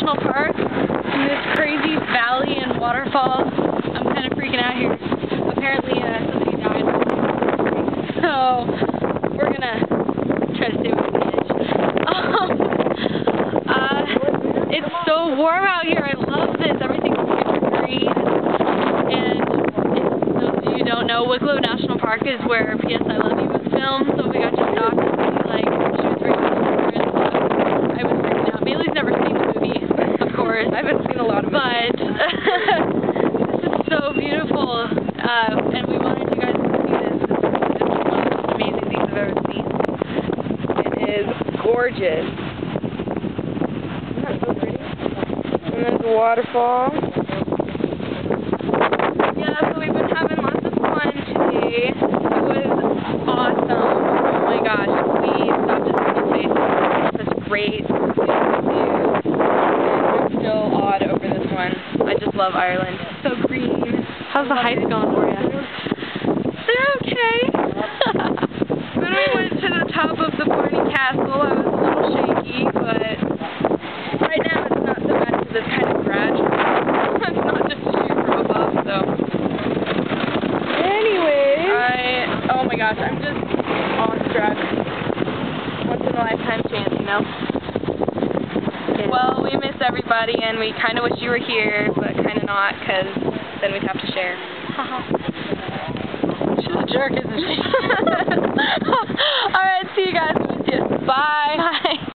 National Park in this crazy valley and waterfalls. I'm kind of freaking out here. Apparently somebody died. So we're gonna try to stay away from the edge. It's so warm out here. I love this. Everything's super green. And if those of you who don't know, Wicklow National Park is where P.S. I Love You was filmed. So we got to stop and see, like, she was right there. I was freaking out. Bailey's never seen the movie, of course. I haven't seen a lot of it. But this is so beautiful. And we wanted you guys to see this. This is one of the most amazing things I've ever seen. It is gorgeous. Isn't that so pretty? And there's a waterfall. Yeah, so we've been having lots of fun today. It was awesome. Oh my gosh. We stopped at the place. Such great things to do. And we're still awed over this one. I just love Ireland. It's so green. How's the hikes going for you? They're okay. When we went to the top of the Barney Castle, I was a little shaky, but right now it's not so bad because it's kind of gradual. It's not just a shoot from above, so. Anyway. Oh my gosh, I'm just awestruck. Once in a lifetime chance, you know? Yeah. Well, we miss everybody, and we kind of wish you were here, but kind of not, because then we'd have to share. She's a jerk, isn't she? Alright, see you guys. Miss you. Bye. Bye.